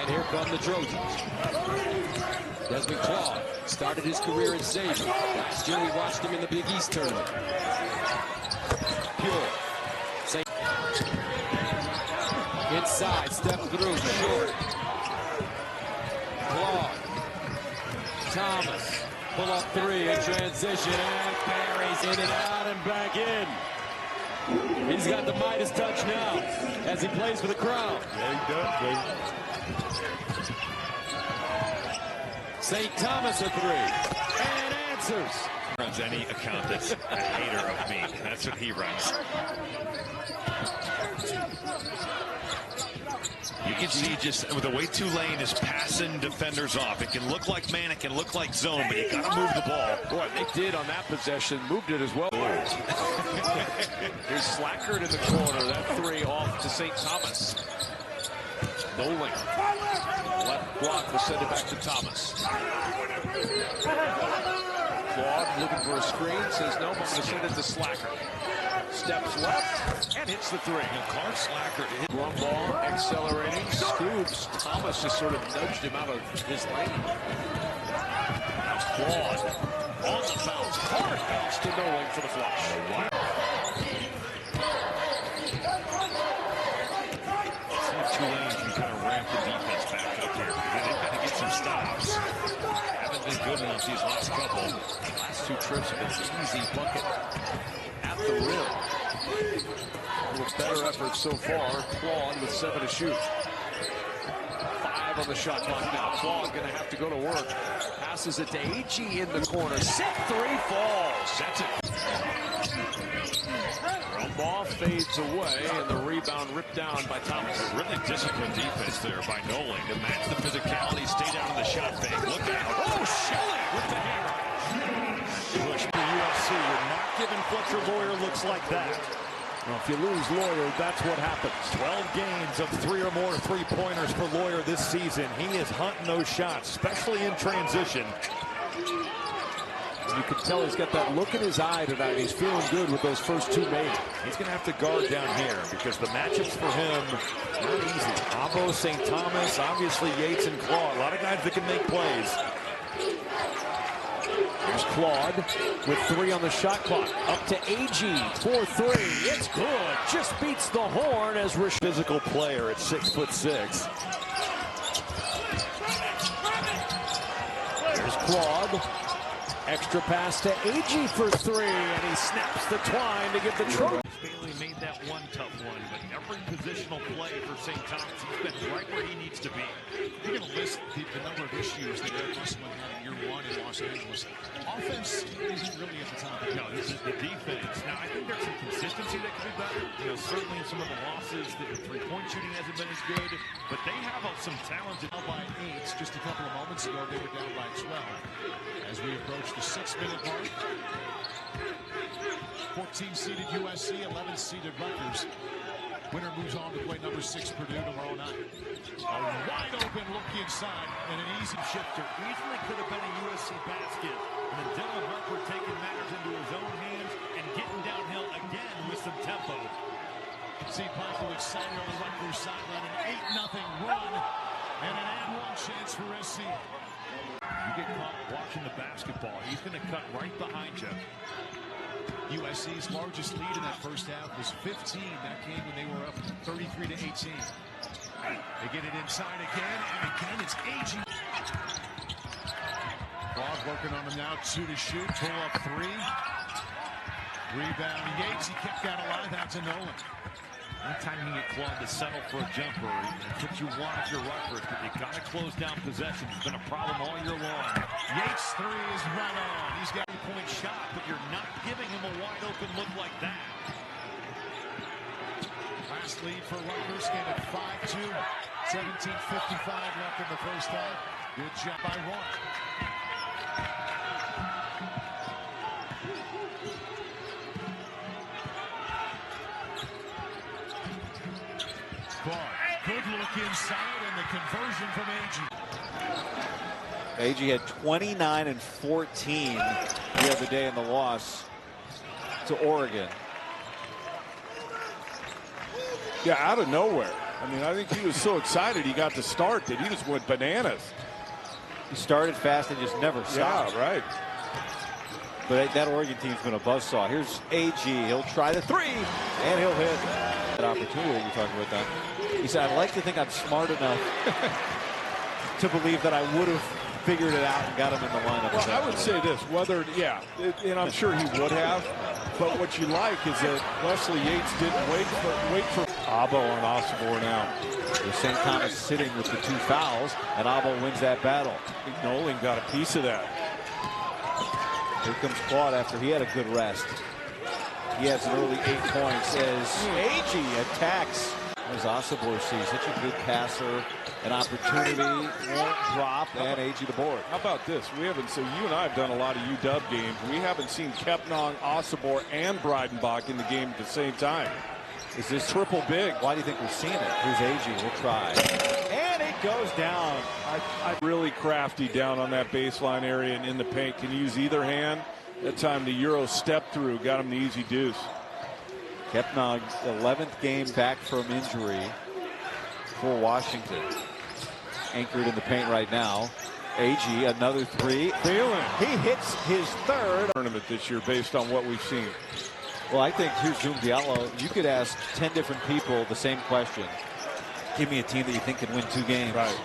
And here come the Trojans. Desmond Claude started his career at Xavier. Last year we watched him in the Big East tournament. Pure. Inside, step through, short. Claude. Thomas. Pull up three in transition and parries in and out and back in. He's got the Midas touch now as he plays for the crowd. Yeah, he does, baby. St. Thomas a three and answers. Runs any account that's a hater of me. That's what he runs. You can see just with the way Tulane is passing defenders off. It can look like man, it can look like zone, but you got to move the ball. Boy, they did on that possession, moved it as well. Here's Slackard in the corner. That three off to St. Thomas. Nolan. Left block will send it back to Thomas. Claude looking for a screen. Says no, I'm going to send it to Slackard. Steps left and hits the three. And Clark Slackard hit. Long ball, accelerating, scoops. Thomas just sort of nudged him out of his lane. Now Claude on the bounce. Hard bounce to Nolan for the flush. Tulane can kind of ramp the defense back up here. They've got to get some stops. Haven't been good enough these last couple. Last two trips have been easy bucket at the rim. A little better effort so far. Claude with 7 to shoot. 5 on the shot clock now. Claude going to have to go to work. Passes it to AG in the corner. Set three, falls. That's it. Ball fades away, and the rebound ripped down by Thomas. A really disciplined defense there by Nolan to match the physicality, stay down in the shot fake. Look out. Oh, Shelley with the hammer. Push for USC. You're not giving Fletcher Lawyer looks like that. Well, if you lose Lawyer, that's what happens. 12 games of 3 or more three-pointers for Lawyer this season. He is hunting those shots, especially in transition. You can tell he's got that look in his eye tonight. He's feeling good with those first 2 made. He's going to have to guard down here because the matchups for him not easy. Abo, St. Thomas, obviously Yates and Claude. A lot of guys that can make plays. Here's Claude with 3 on the shot clock. Up to AG for 3. It's good. Just beats the horn as Rish. Physical player at 6'6". Here's Claude. Extra pass to AG for 3, and he snaps the twine to get the Trojans. Bailey made that one tough one, but every positional play for St. Thomas, he's been right where he needs to be. You're going to list the number of issues that Eric Russell had in year 1 in Los Angeles. Offense isn't really at the top. No, this is the defense. Now, I think there's some consistency that could be better. You know, certainly in some of the losses, the three-point shooting hasn't been as good, but they have some talented. By 8 just a couple of moments ago, they were down by 12. As we approach the 6-minute mark, 14-seeded USC, 11-seeded Rutgers. Winner moves on to play number 6 Purdue tomorrow night. A wide open look inside and an easy shifter. Easily could have been a USC basket. And then Dylan Harper taking matters into his own hands and getting downhill again with some tempo. St. Michael excited on the Rutgers sideline. An 8-0 run and an and-one chance for SC. You get caught watching the basketball. He's going to cut right behind you. USC's largest lead in that first half was 15. That came when they were up 33 to 18. They get it inside again, and again it's AG. Claude working on him now. 2 to shoot. Pull up 3. Rebound Yates. He kept that alive. Out to Nolan. Anytime you get Claude to settle for a jumper, it's what you want if you're Rutgers, but you got to close down possession. It's been a problem all year long. Yates' 3 is right on. He's got a point shot, but you're not giving him a wide open look like that. Last lead for Rutgers, stand at 5-2. 17:55 left in the first half. Good job by Roy. Good look inside and the conversion from AG. AG had 29 and 14 the other day in the loss to Oregon. Yeah, out of nowhere. I mean, I think he was so excited he got to start that he just went bananas. He started fast and just never stopped. Yeah, right. But that Oregon team's been a buzzsaw. Here's AG. He'll try the three, and he'll hit. That opportunity that you're talking about, that. He said, I'd like to think I'm smart enough to believe that I would have figured it out and got him in the lineup. Well, I would say this, and I'm sure he would have, but what you like is that Wesley Yates didn't wait for Abo on Osibor now. With St. Thomas sitting with the 2 fouls, and Abo wins that battle. I think Nolan got a piece of that. Here comes Claude after he had a good rest. He has an early 8 points as AG attacks. As Osibor sees, such a good passer, an opportunity, won't drop, and AG the board. How about this? We haven't seen, you and I have done a lot of UW games. We haven't seen Kepnang, Osibor, and Breidenbach in the game at the same time. Is this triple big? Why do you think we've seen it? Here's AG, we'll try. And it goes down. Really crafty down on that baseline area and in the paint. Can use either hand. That time the Euro step through, got him the easy deuce. Kepnang, 11th game back from injury for Washington. Anchored in the paint right now. AG, another three. Feeling. He hits his 3rd tournament this year based on what we've seen. Well, I think here's Zoom Diallo. You could ask 10 different people the same question. Give me a team that you think can win 2 games. Right.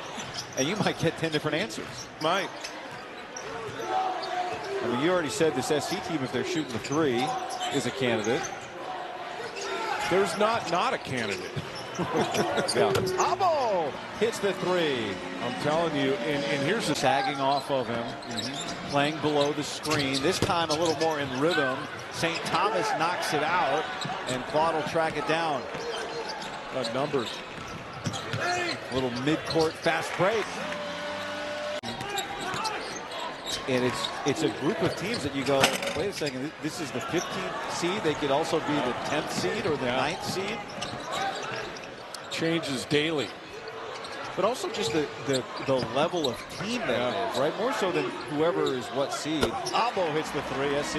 And you might get 10 different answers. Might. I mean, you already said this SC team, if they're shooting the 3, is a candidate. There's not a candidate. Yeah. Abo hits the 3. I'm telling you, and here's the sagging off of him, playing below the screen. This time a little more in rhythm. St. Thomas knocks it out, and Claude will track it down. Got numbers. A little mid-court fast break. And it's a group of teams that you go, wait a second, this is the 15th seed. They could also be the 10th seed or the 9th seed. Changes daily. But also just the level of team that is, right? More so than whoever is what seed. Abo hits the 3. SC,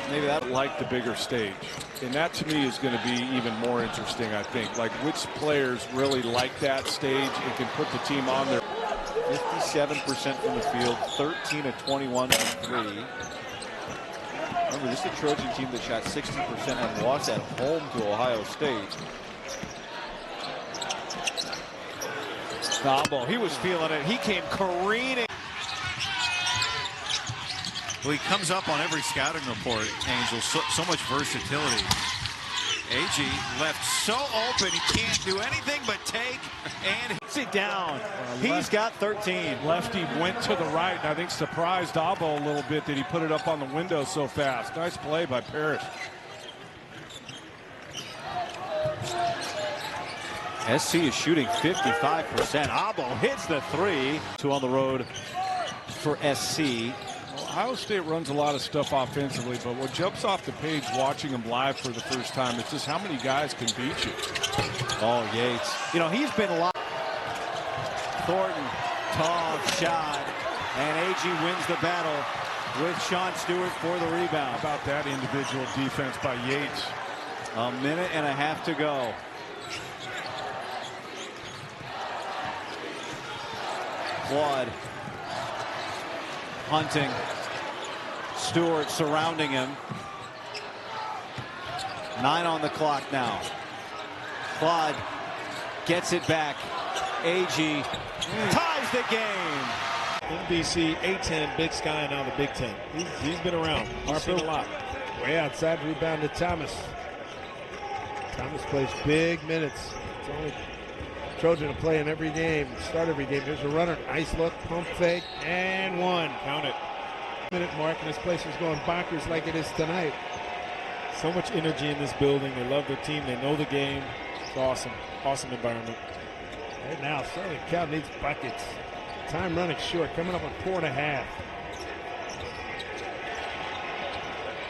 maybe that. Like the bigger stage. And that to me is going to be even more interesting, I think. Like which players really like that stage and can put the team on their 57% from the field, 13 of 21 from 3. Remember, this is the Trojan team that shot 60% and lost at home to Ohio State. Abo, he was feeling it. He came careening. Well, he comes up on every scouting report, Angel. So much versatility. AG left so open, he can't do anything but take and sit down. He's got 13. Lefty went to the right, and I think surprised Abo a little bit that he put it up on the window so fast. Nice play by Parrish. SC is shooting 55%. Abo hits the 3. 2 on the road for SC. Ohio State runs a lot of stuff offensively, but what jumps off the page watching them live for the first time is just how many guys can beat you. Oh, Yates. You know, he's been live. Thornton, tough shot, and AG wins the battle with Sean Stewart for the rebound. How about that individual defense by Yates? A minute and a half to go. Claude hunting. Stewart surrounding him. 9 on the clock now. Claude gets it back. AG ties the game. NBC, A-10, Big Sky, and now the Big Ten. He's been around. He's seen a lot. Way outside, rebound to Thomas. Thomas plays big minutes. It's only Trojan to play in every game, start every game. There's a runner, nice look, pump fake, and 1. Count it. Minute mark, and this place is going bonkers like it is tonight. So much energy in this building. They love their team. They know the game. It's awesome. Awesome environment. Right now, Southern Cal needs buckets. Time running short, coming up on 4.5.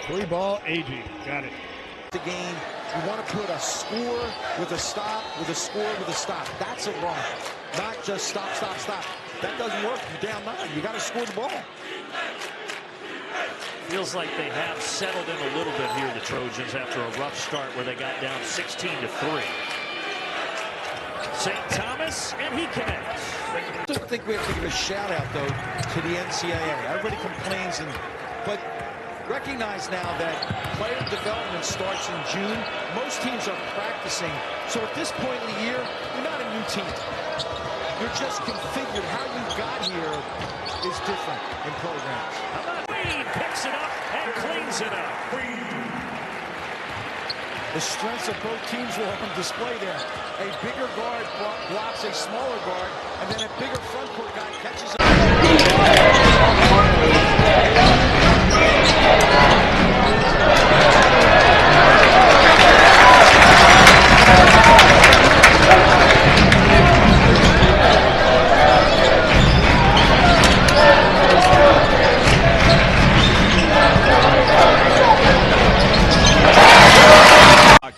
3 ball, AG. Got it. The game, you want to put a score with a stop, with a score with a stop. That's a run. Not just stop, stop, stop. That doesn't work. You're down 9. You got to score the ball. Feels like they have settled in a little bit here, the Trojans, after a rough start where they got down 16-3. St. Thomas, and he connects. I don't think we have to give a shout out, though, to the NCAA. Everybody complains, but recognize now that player development starts in June. Most teams are practicing. So at this point in the year, you're not a new team. You're just configured. How you got here is different in programs. How about Reed picks it up and cleans it up. The strengths of both teams were on display there. A bigger guard blocks a smaller guard, and then a bigger front court guy catches it.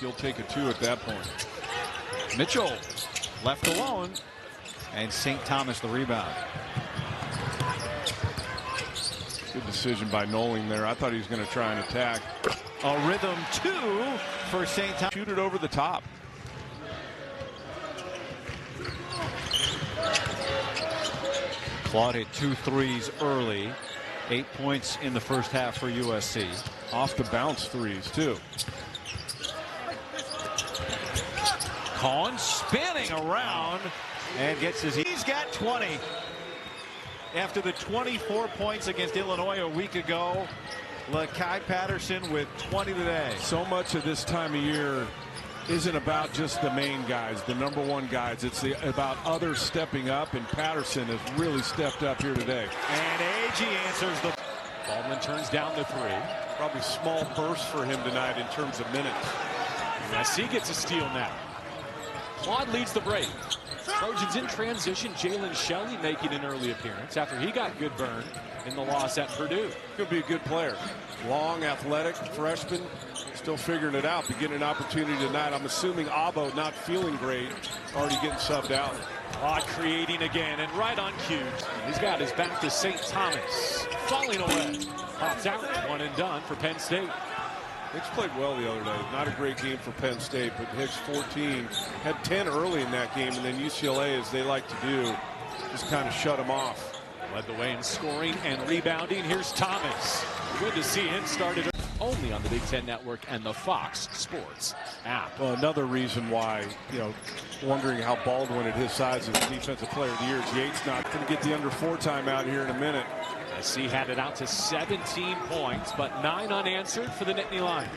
You'll take a 2 at that point. Mitchell left alone, and St. Thomas the rebound. Good decision by Nolan there. I thought he was going to try and attack. A rhythm 2 for St. Thomas. Shoot it over the top. Claude hit 2 threes early. 8 points in the first half for USC. Off the bounce threes, too. Cohen spinning around and gets his. He's got 20. After the 24 points against Illinois a week ago, Lakai Patterson with 20 today. So much of this time of year isn't about just the main guys, the #1 guys. It's about others stepping up, and Patterson has really stepped up here today. And AG answers the. Baldwin turns down the 3. Probably small burst for him tonight in terms of minutes. USC gets a steal now. Claude leads the break. Trojans in transition. Jalen Shelley making an early appearance after he got good burn in the loss at Purdue. Could be a good player. Long, athletic, freshman, still figuring it out. Beginning an opportunity tonight. I'm assuming Abo not feeling great, already getting subbed out. Claude creating again and right on cue. He's got his back to St. Thomas. Falling away. Pops out. 1 and done for Penn State. Hicks played well the other day. Not a great game for Penn State, but Hicks 14. Had 10 early in that game, and then UCLA, as they like to do, just kind of shut him off. Led the way in scoring and rebounding. Here's Thomas. Good to see him started only on the Big Ten Network and the Fox Sports app. Well, another reason why, wondering how Baldwin at his size is Defensive Player of the Year. Yates not going to get the under 4 timeout here in a minute. USC had it out to 17 points, but 9 unanswered for the Nittany Lions.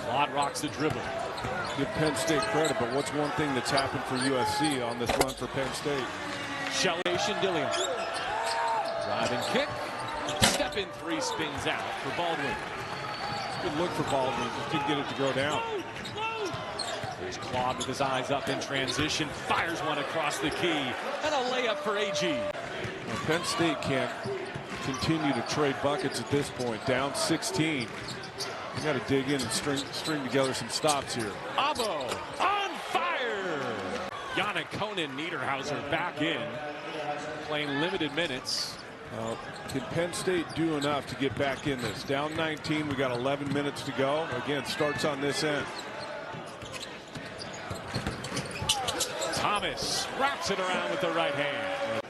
Claude rocks the dribble. Give Penn State credit, but what's one thing that's happened for USC on this run for Penn State? Shelley Dillion. Drive and kick. Step in 3 spins out for Baldwin. Good look for Baldwin. Just didn't get it to go down. There's Claude with his eyes up in transition. Fires one across the key. And a layup for AG. Well, Penn State can't continue to trade buckets at this point. Down 16. You got to dig in and string together some stops here. Abo on fire. Yannick Conan Niederhauser back in. Playing limited minutes. Can Penn State do enough to get back in this? Down 19. We got 11 minutes to go. Again, starts on this end. Thomas wraps it around with the right hand.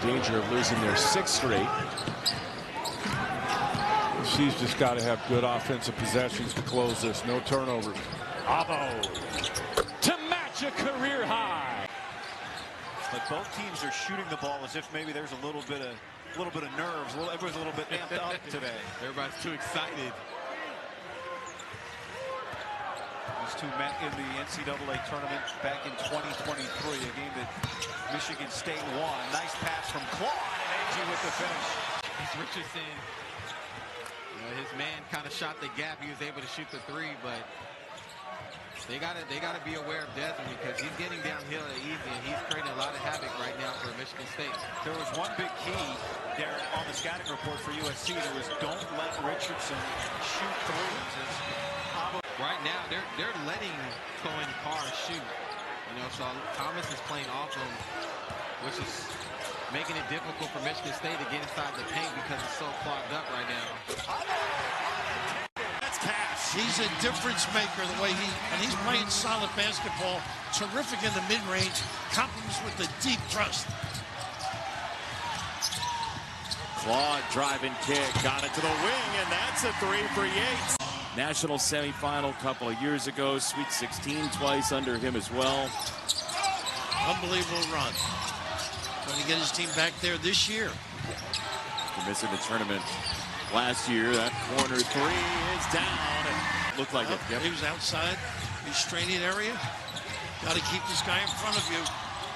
Danger of losing their 6th straight. She's just got to have good offensive possessions to close this. No turnovers. Abo to match a career high. But both teams are shooting the ball as if maybe there's a little bit of nerves. Everyone's a little bit amped up today. Everybody's too excited. These two met in the NCAA tournament back in 2023, a game that Michigan State won. Nice pass from Claude, and AG with the finish. Richardson, his man kind of shot the gap. He was able to shoot the 3, but they gotta be aware of Desmond because he's getting downhill easy, and he's creating a lot of havoc right now for Michigan State. There was one big key there on the scouting report for USC. There was don't let Richardson shoot threes. Right now, they're letting Cohen Carr shoot. So Thomas is playing off him, which is making it difficult for Michigan State to get inside the paint because it's so clogged up right now. He's a difference maker the way he's playing solid basketball. Terrific in the mid-range. Compliments with the deep thrust. Claude driving kick, got it to the wing, and that's a three for Yates. National semifinal a couple of years ago, Sweet 16 twice under him as well. Unbelievable run. Going to get his team back there this year. After missing the tournament last year, that corner three is down. It looked like it. Yep. He was outside, restraining area. Got to keep this guy in front of you.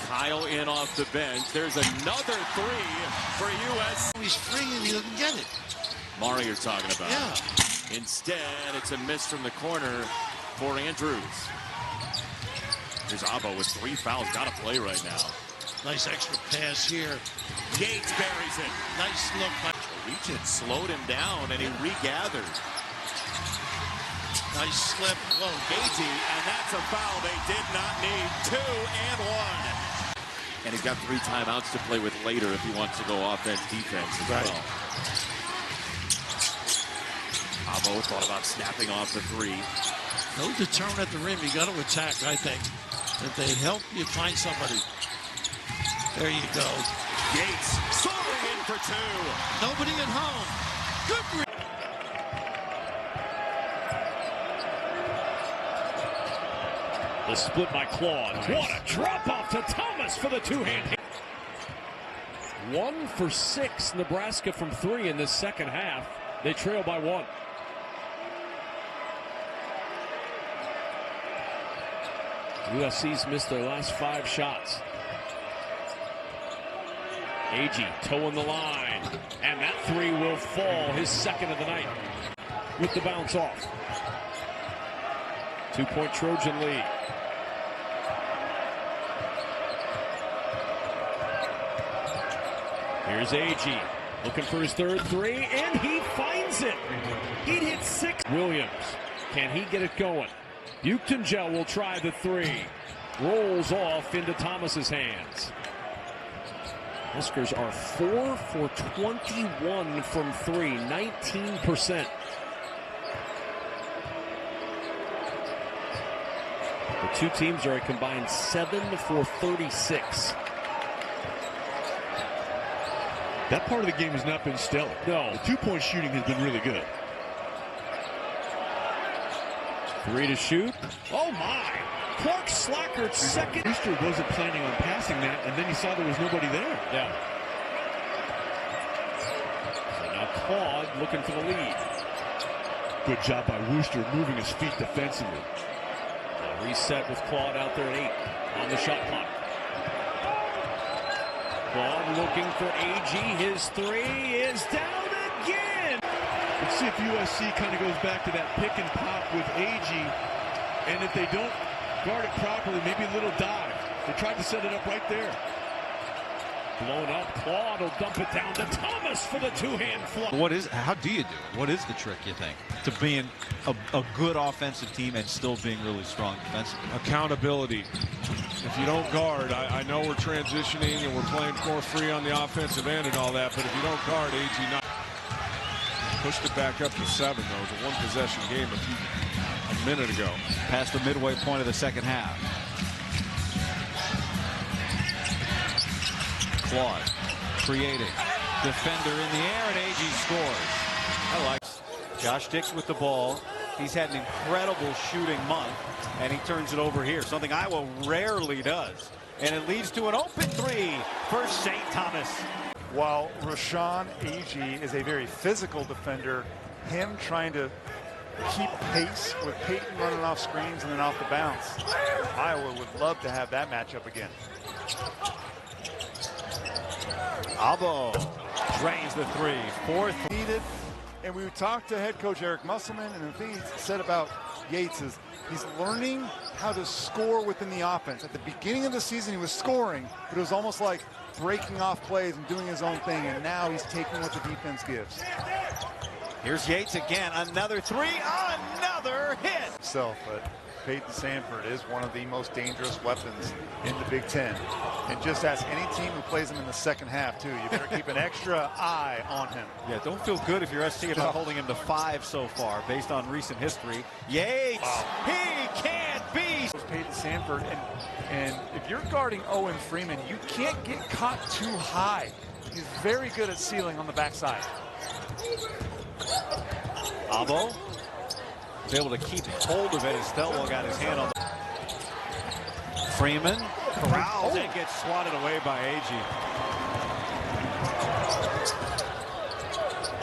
Kyle in off the bench. There's another three for USC. He's free and he doesn't get it. Mari you're talking about. Yeah. Instead, it's a miss from the corner for Andrews. Here's Abo with 3 fouls. Got to play right now. Nice extra pass here. Yates buries it. Nice look by Regent slowed him down, and he regathered. Nice slip. Whoa. 80, and that's a foul they did not need. 2 and 1. And he's got 3 timeouts to play with later if he wants to go offense, defense as well. Abo thought about snapping off the 3. No deterrent at the rim. You got to attack, I think. If they help you find somebody. There you go. Yates soaring in for 2. Nobody at home. Good grief. The split by Claude. Nice. What a drop off to Thomas for the two-hand. 1 for 6 Nebraska from 3 in this second half. They trail by 1. USC's missed their last 5 shots. Agee toeing the line, and that 3 will fall, his second of the night, with the bounce off. 2-point Trojan lead. Here's Agee looking for his third 3, and he finds it. He'd hit 6. Williams, can he get it going? Buchtengel will try the 3. Rolls off into Thomas's hands. Huskers are 4 for 21 from 3, 19%. The two teams are a combined 7 for 36. That part of the game has not been stellar. No. The 2-point shooting has been really good. 3 to shoot. Oh my! Clark slackered second. Brewster wasn't planning on passing that, and then he saw there was nobody there. Yeah. So now Claude looking for the lead. Good job by Wooster moving his feet defensively. A reset with Claude out there at 8 on the shot clock. Claude looking for Agee. His 3 is down again. Let's see if USC kind of goes back to that pick and pop with Agee, and if they don't guard it properly, maybe a little dive. They tried to set it up right there. Blown up. Claude will dump it down to Thomas for the 2-hand flush. How do you do it? What is the trick, you think, to being a good offensive team and still being really strong defensively? Accountability. If you don't guard, I know we're transitioning and we're playing more free on the offensive end and all that, but if you don't guard, Agee not pushed it back up to 7, though. It was a one-possession game a minute ago. Past the midway point of the second half. Claude creating. Defender in the air, and Agee scores. I like Josh Dix with the ball. He's had an incredible shooting month, and he turns it over here, something Iowa rarely does. And it leads to an open 3 for St. Thomas. While Rashawn Agee is a very physical defender, him trying to keep pace with Peyton running off screens and then off the bounce. Iowa would love to have that matchup again. Abo drains the 3. 4th. Needed. And we talked to head coach Eric Musselman, and the thing he said about Yates is he's learning how to score within the offense. At the beginning of the season, he was scoring, but it was almost like breaking off plays and doing his own thing, and now he's taking what the defense gives. Here's Yates again, another 3, another hit. yourself, but Peyton Sanford is one of the most dangerous weapons in the Big Ten. And just ask any team who plays him in the second half, too. You better keep an extra eye on him. Yeah, don't feel good if you're SC about holding him to 5 so far, based on recent history. Yates, he can't be. Peyton Sanford, and if you're guarding Owen Freeman, you can't get caught too high. He's very good at sealing on the backside. Abo was able to keep hold of it as Stelwell got his hand on the Freeman corrals and gets swatted away by AG.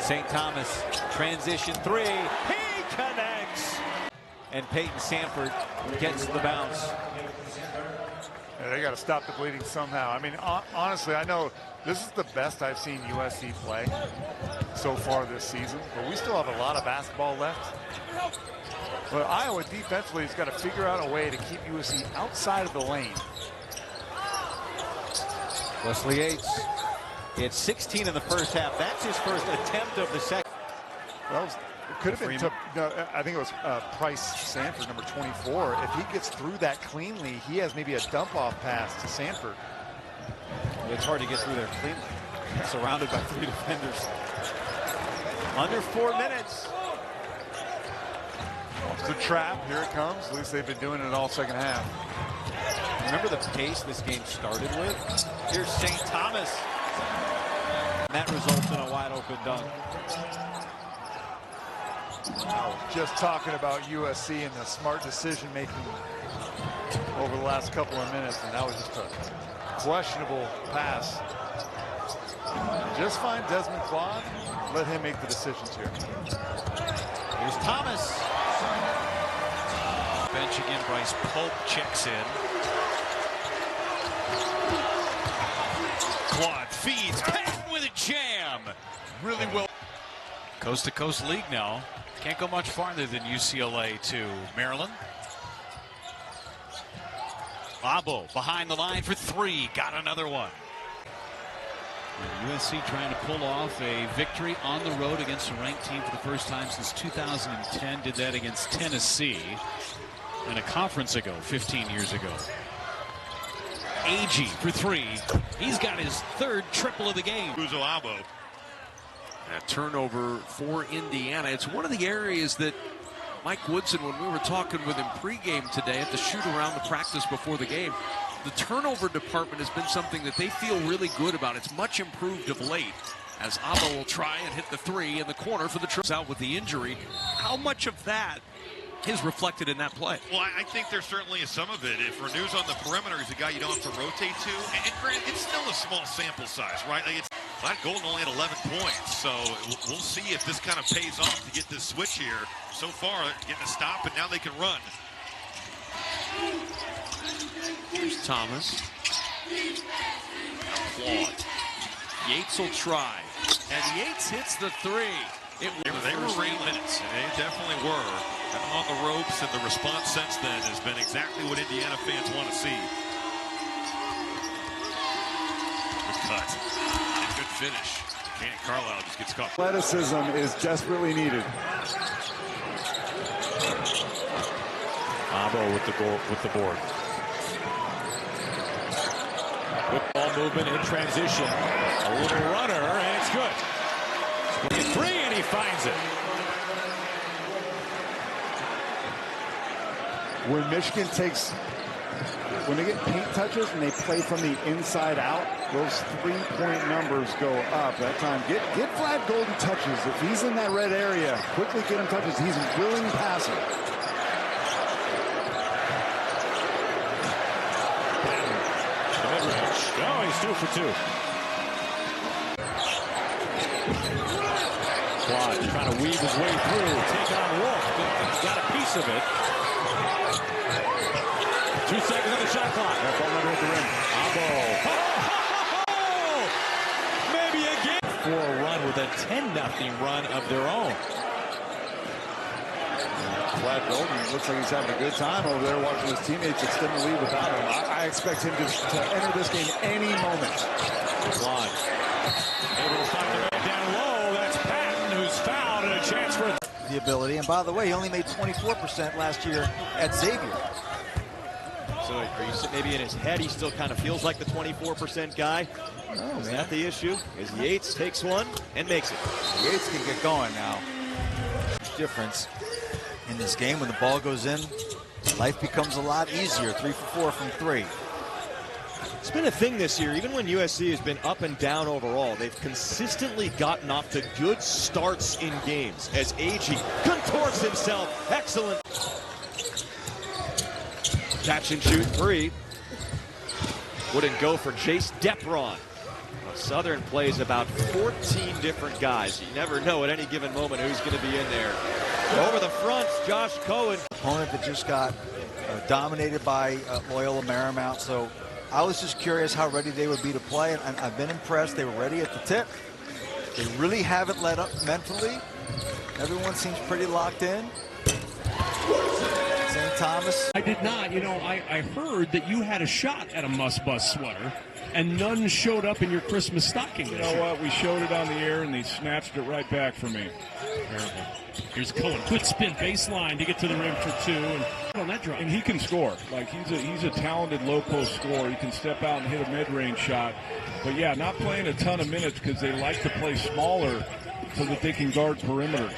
St. Thomas transition 3. He connects. And Peyton Sanford gets the bounce. Yeah, they got to stop the bleeding somehow. I mean, honestly, I know this is the best I've seen USC play so far this season, but we still have a lot of basketball left. But Iowa defensively has got to figure out a way to keep USC outside of the lane. Wesley Yates hit 16 in the first half. That's his first attempt of the second. Well, it could have been tough. No, I think it was Price Sanford, number 24. If he gets through that cleanly, he has maybe a dump-off pass to Sanford. It's hard to get through there cleanly. Surrounded by 3 defenders. Under 4 minutes. It's a trap. Here it comes. At least they've been doing it all second half. Remember the pace this game started with? Here's St. Thomas. And that results in a wide open dunk. Wow. Just talking about USC and the smart decision making over the last couple of minutes, and that was just a questionable pass. Just find Desmond Claude. Let him make the decisions here. Here's Thomas. Bench again, Bryce Pope checks in. Claude feeds, Patton with a jam. Really well. Coast to coast league now. Can't go much farther than UCLA to Maryland. Abo behind the line for 3, got another one. USC trying to pull off a victory on the road against a ranked team for the first time since 2010. Did that against Tennessee in a conference ago, 15 years ago. AG for 3. He's got his 3rd triple of the game. Uzo Abo. A turnover for Indiana. It's one of the areas that Mike Woodson, when we were talking with him pregame today at the shoot around the practice before the game, the turnover department has been something that they feel really good about. It's much improved of late as Abo will try and hit the 3 in the corner for the trips out with the injury. How much of that is reflected in that play? Well, I think there certainly is some of it. If Renew's on the perimeter, he's a guy you don't have to rotate to. And granted, it's still a small sample size, right? Like Flat Golden only had 11 points, so we'll see if this kind of pays off to get this switch here. So far, getting a stop, and now they can run. Here's Thomas. Claude. Yates will try. And Yates hits the 3. They were real minutes, and they definitely were. And on the ropes, and the response since then has been exactly what Indiana fans want to see. Good cut. And good finish. Can't Carlisle just gets caught. Athleticism is desperately needed. Abo with the goal, with the board. Quick ball movement in transition. A little runner, and it's good. 3, and he finds it. When Michigan when they get paint touches and they play from the inside out, those 3-point numbers go up. That time, get Flat Golden touches. If he's in that red area, quickly get him touches. He's a willing passer. Oh, he's 2 for 2. Claude trying to weave his way through, take on Wolf. He's got a piece of it. 2 seconds on the shot clock. That ball never hit the rim. Abo. Maybe again. For a run with a 10-0 run of their own. Flat Golden looks like he's having a good time over there watching his teammates extend the lead without him. I expect him to enter this game any moment. Claude able to stop the man down low. That's Patton, who's fouled, and a chance for it. the ability. And by the way, he only made 24% last year at Xavier. So are you maybe in his head he still kind of feels like the 24% guy? No, Is man. that the issue? Is Yates takes one and makes it. Yates can get going now. Difference in this game when the ball goes in, life becomes a lot easier. 3 for 4 from 3. It's been a thing this year. Even when USC has been up and down overall, they've consistently gotten off to good starts in games as AG contorts himself. Excellent. Catch and shoot 3. Wouldn't go for Jace Depron. Southern plays about 14 different guys. You never know at any given moment who's going to be in there. Over the front, Josh Cohen. Opponent that just got dominated by Loyola Marymount. So I was just curious how ready they would be to play. And I've been impressed. They were ready at the tip. They really haven't let up mentally. Everyone seems pretty locked in. St. Thomas. I did not. You know, I heard that you had a shot at a must-bust sweater, and none showed up in your Christmas stocking. You know what? We showed it on the air, and they snatched it right back from me. Terrible. Here's Cohen. Quick spin baseline to get to the rim for 2. And on that drop. And he can score. Like, he's a talented low-post scorer. He can step out and hit a mid-range shot. But, yeah, not playing a ton of minutes because they like to play smaller so that they can guard perimeter.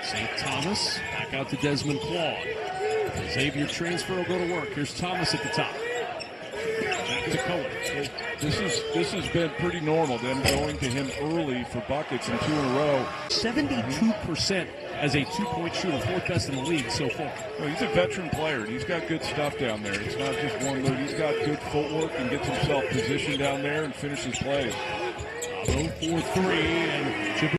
St. Thomas back out to Desmond Claude. Xavier transfer will go to work. Here's Thomas at the top. Back to Cohen. This has been pretty normal, them going to him early for buckets in 2 in a row. 72% as a 2-point shooter, 4th best in the league so far. Well, he's a veteran player. He's got good stuff down there. It's not just one move. He's got good footwork and gets himself positioned down there and finishes plays. Bravo for 3, and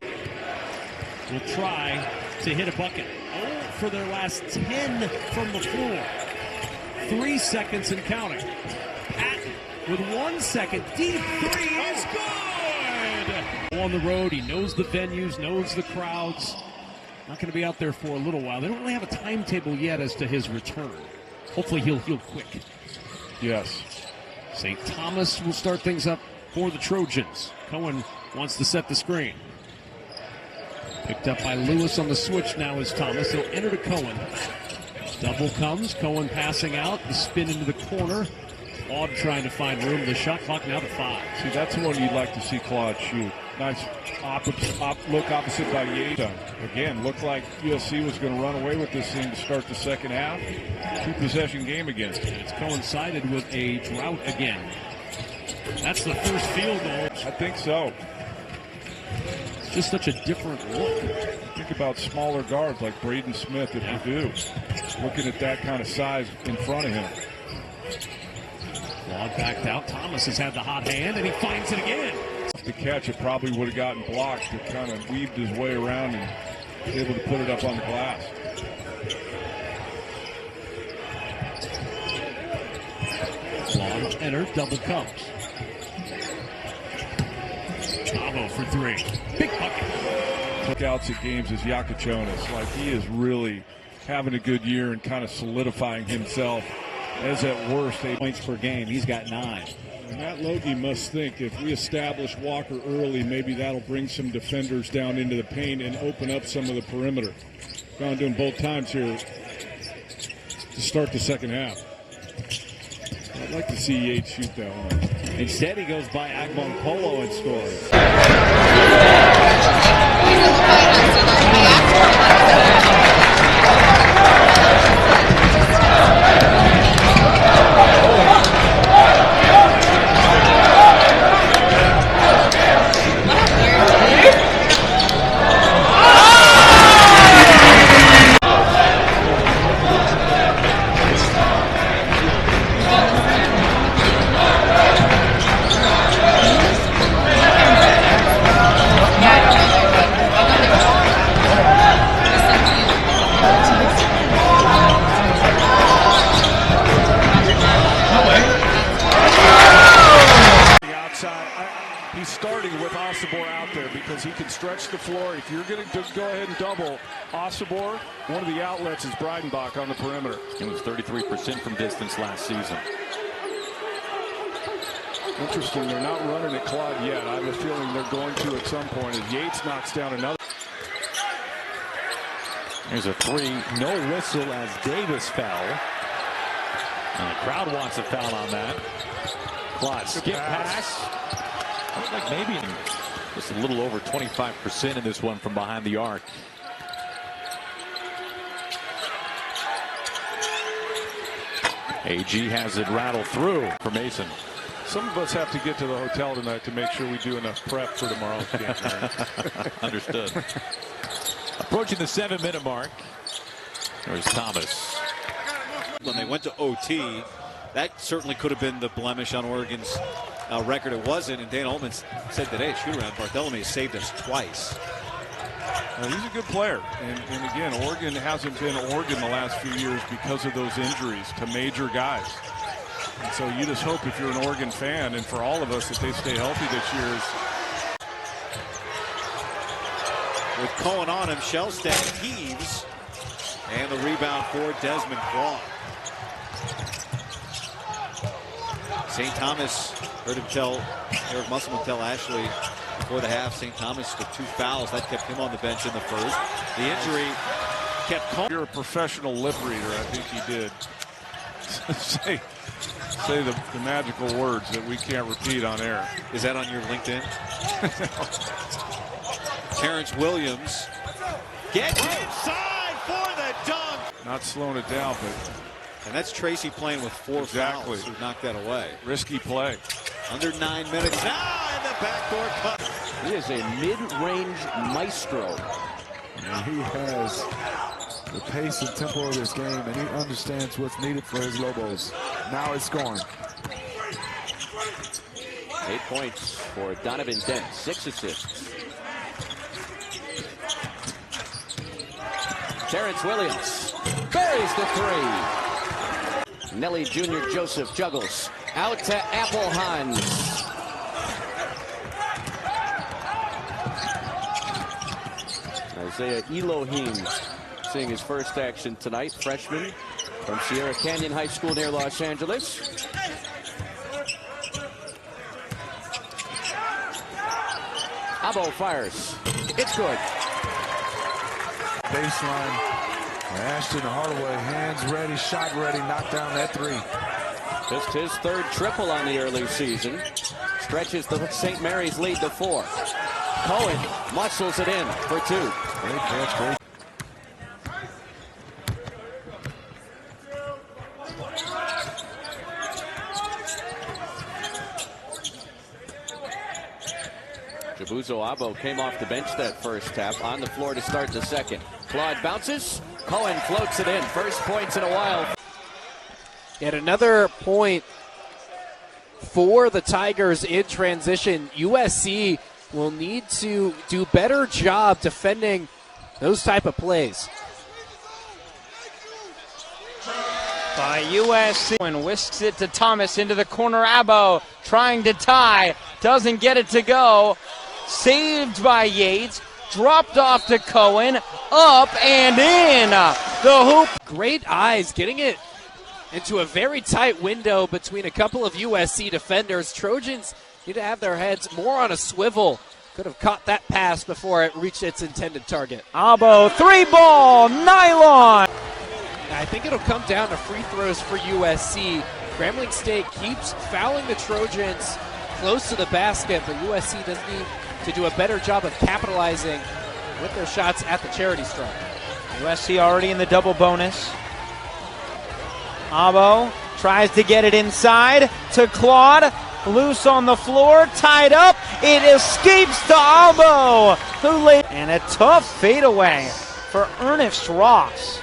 will try to hit a bucket. For their last 10 from the floor. 3 seconds and counting. Patton with 1 second. Deep 3 is good! On the road, he knows the venues, knows the crowds. Not going to be out there for a little while. They don't really have a timetable yet as to his return. Hopefully he'll heal quick. Yes. St. Thomas will start things up for the Trojans. Cohen wants to set the screen. Picked up by Lewis on the switch now is Thomas. He'll enter to Cohen. Double comes. Cohen passing out. The spin into the corner. Claude trying to find room. The shot clock now to 5. See, that's the one you'd like to see Claude shoot. Nice look opposite by Yates. Again, looked like USC was going to run away with this thing to start the second half. 2-possession game again. It's coincided with a drought again. That's the first field goal. I think so. Just such a different look. Think about smaller guards like Braden Smith at Purdue. Looking at that kind of size in front of him. Claude backed out. Thomas has had the hot hand, and he finds it again. To catch it, probably would have gotten blocked, but kind of weaved his way around and able to put it up on the glass. Claude entered, double comes. Bravo for 3. Big bucket. Lookouts at games is Yakachonis. Like, he is really having a good year and kind of solidifying himself as at worst 8 points per game. He's got 9. Matt Logie must think if we establish Walker early, maybe that'll bring some defenders down into the paint and open up some of the perimeter. Gone to him both times here to start the second half. I'd like to see Yates shoot that one. Instead, he goes by Agmon Polo and scores. He can stretch the floor. If you're going to go ahead and double Osobor, one of the outlets is Breidenbach on the perimeter. It was 33% from distance last season. Interesting, they're not running at Claude yet. I have a feeling they're going to at some point as Yates knocks down another. There's a three, no whistle as Davis fell. And the crowd wants a foul on that. Claude skip pass. I look like maybe just a little over 25% in this one from behind the arc. AG has it rattle through for Mason. Some of us have to get to the hotel tonight to make sure we do enough prep for tomorrow's game. Understood. Approaching the 7-minute mark. There's Thomas. When they went to OT, that certainly could have been the blemish on Oregon's record. It wasn't, and Dan Altman said today at shoot-around, Bartholomew saved us twice. Well, he's a good player, and again, Oregon hasn't been Oregon the last few years because of those injuries to major guys. And so you just hope if you're an Oregon fan, and for all of us, that they stay healthy this year. With Cohen on him, Shellstad heaves, and the rebound for Desmond Claude. St. Thomas, heard him tell, Eric Musselman tell Ashley before the half, St. Thomas with 2 fouls. That kept him on the bench in the first. The injury kept Cohen. You're a professional lip reader, I think he did. say the magical words that we can't repeat on air. Is that on your LinkedIn? Terrence Williams gets inside for the dunk. Not slowing it down, but. And that's Tracy playing with 4 fouls who knocked that away. Risky play. Under 9 minutes now, and the backdoor cut. He is a mid-range maestro. And he has the pace and tempo of this game, and he understands what's needed for his Lobos. Now it's scoring. 8 points for Donovan Dent, 6 assists. Terrence Williams buries the 3. Nelly Jr. Joseph juggles out to Applehans. Isaiah Elohim seeing his first action tonight, freshman from Sierra Canyon High School near Los Angeles. Abo fires. It's good. Baseline. Ashton Hardaway, hands ready, shot ready, knocked down that 3. Just his 3rd triple on the early season. Stretches the St. Mary's lead to 4. Cohen muscles it in for 2. Great catch, great. Jabuzo Abo came off the bench that first half, on the floor to start the second. Claude bounces, Cohen floats it in. First points in a while. Yet another point for the Tigers in transition. USC will need to do a better job defending those type of plays. By USC, and whisks it to Thomas into the corner. Abo trying to tie, doesn't get it to go. Saved by Yates, dropped off to Cohen, up and in the hoop. Great eyes, getting it into a very tight window between a couple of USC defenders. Trojans need to have their heads more on a swivel. Could have caught that pass before it reached its intended target. Abo, 3-ball, nylon. I think it'll come down to free throws for USC. Grambling State keeps fouling the Trojans close to the basket, but USC does need to do a better job of capitalizing with their shots at the charity stripe. USC already in the double bonus. Abo tries to get it inside to Claude. Loose on the floor, tied up. It escapes to Abo, who laid. And a tough fadeaway for Ernest Ross.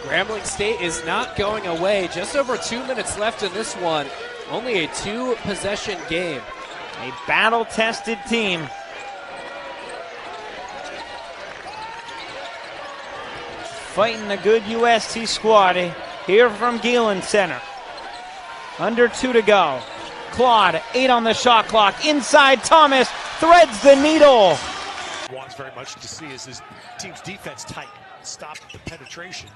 Grambling State is not going away. Just over 2 minutes left in this one. Only a 2-possession game. A battle-tested team. Fighting a good USC squad here from Gielan Center. Under 2 to go. Claude, 8 on the shot clock. Inside, Thomas threads the needle. Wants very much to see is his team's defense tight. Stop the penetration.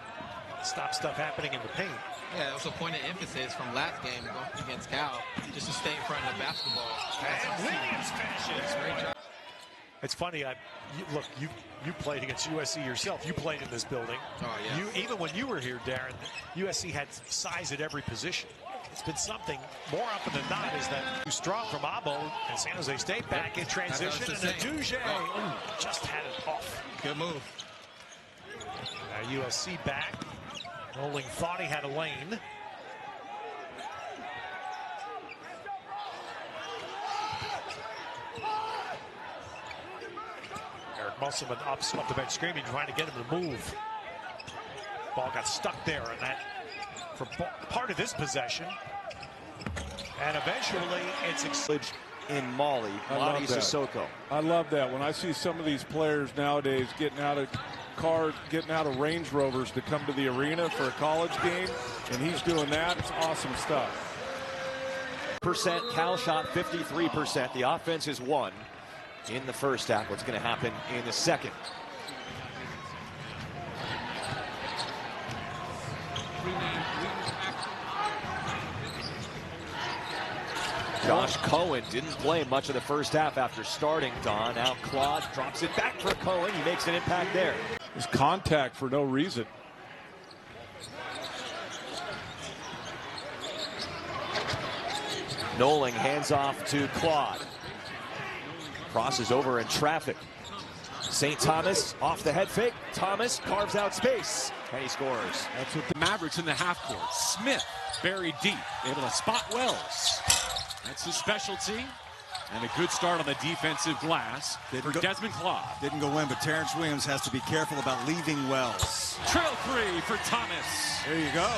Stop stuff happening in the paint. Yeah, it was a point of emphasis from last game going against Cal, just to stay in front of the basketball. And Williams finishes. Great job. It's funny. Look, you played against USC yourself. You played in this building. Oh, yeah. Even when you were here, Darren, USC had size at every position. It's been something more often than not is that too strong from Abo and San Jose State back in transition. And Aduje just had it off. Good move. Now USC back. Noling thought he had a lane. Eric Musselman up the bench screaming, trying to get him to move. Ball got stuck there, and that for part of this possession. And eventually, it's in Mali. Ladi Sissoko. I love that. When I see some of these players nowadays getting out of cars, getting out of Range Rovers to come to the arena for a college game, and he's doing that, it's awesome stuff. Cal shot 53%. The offense is 1 in the first half. What's going to happen in the second? Josh Cohen didn't play much of the first half after starting, Don. Now Claude drops it back for Cohen. He makes an impact there. It's contact for no reason. Noling hands off to Claude. Crosses over in traffic. St. Thomas off the head fake. Thomas carves out space, and he scores. That's what the Mavericks in the half court. Smith buried deep, able to spot Wells. That's his specialty. And a good start on the defensive glass for Desmond Claude. Didn't go in, but Terrence Williams has to be careful about leaving Wells. Trail 3 for Thomas. There you go.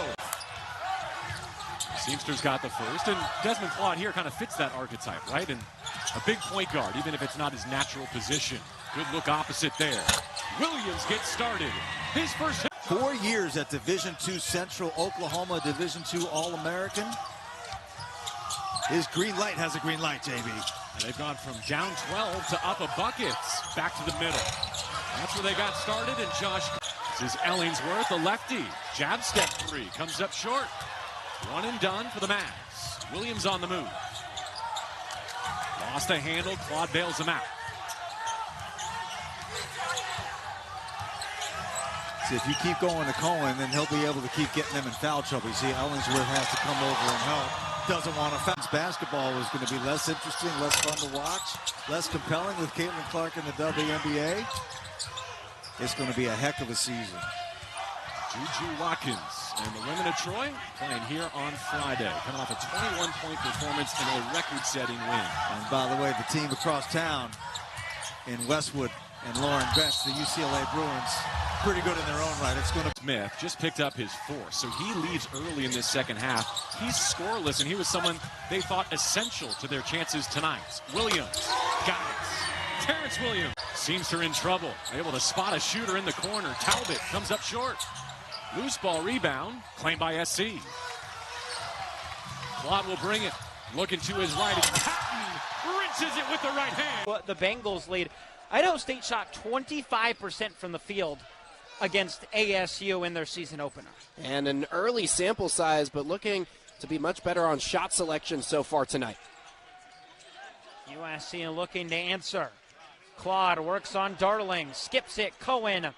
Seamster's got the first, and Desmond Claude here kind of fits that archetype, right? And a big point guard, even if it's not his natural position. Good look opposite there. Williams gets started. His first hit. 4 years at Division II Central Oklahoma, Division II All-American. His green light has a green light, JB. And they've gone from down 12 to up a buckets, back to the middle. That's where they got started, and Josh. This is Ellingsworth, a lefty. Jab step 3, comes up short. 1 and done for the Mavs. Williams on the move. Lost a handle, Claude bails him out. See, if you keep going to Cohen, then he'll be able to keep getting them in foul trouble. You see, Ellingsworth has to come over and help. Doesn't want to foul. Basketball is going to be less interesting, less fun to watch, less compelling with Caitlin Clark in the WNBA. It's going to be a heck of a season. Juju Watkins and the women of Troy playing here on Friday, coming off a 21-point performance in a record-setting win. And by the way, the team across town in Westwood and Lauren Betts, the UCLA Bruins, pretty good in their own right. It's going to. Smith just picked up his 4th, so he leaves early in this second half. He's scoreless, and he was someone they thought essential to their chances tonight. Williams got it. Terrence Williams seems to in trouble. Able to spot a shooter in the corner. Talbot comes up short. Loose ball rebound, claimed by SC. Claude will bring it. Looking to his right. Patton rinses it with the right hand. The Bengals lead. Idaho State shot 25% from the field against ASU in their season opener. And an early sample size, but looking to be much better on shot selection so far tonight. USC looking to answer. Claude works on Darling, skips it, Cohen.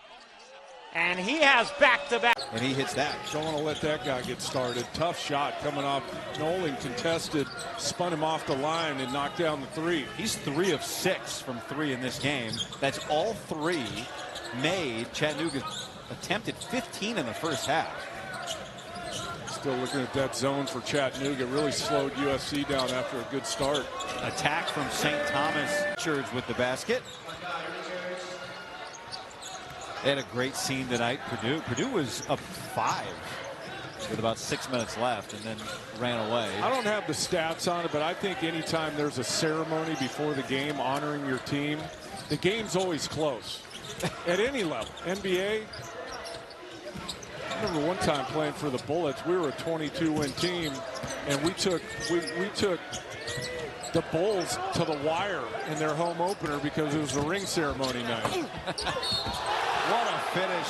And he has back-to-back. And he hits that. Don't want to let that guy get started. Tough shot coming off. Noling contested, spun him off the line and knocked down the 3. He's 3 of 6 from 3 in this game. That's all 3 made. Chattanooga attempted 15 in the first half. Still looking at that zone for Chattanooga. Really slowed USC down after a good start. Attack from St. Thomas. Richards with the basket. They had a great scene tonight. Purdue was up 5 with about 6 minutes left and then ran away. I don't have the stats on it, but I think anytime there's a ceremony before the game honoring your team, the game's always close. At any level. NBA. I remember one time playing for the Bullets, we were a 22-win team, and we took the Bulls to the wire in their home opener because it was a ring ceremony night. What a finish.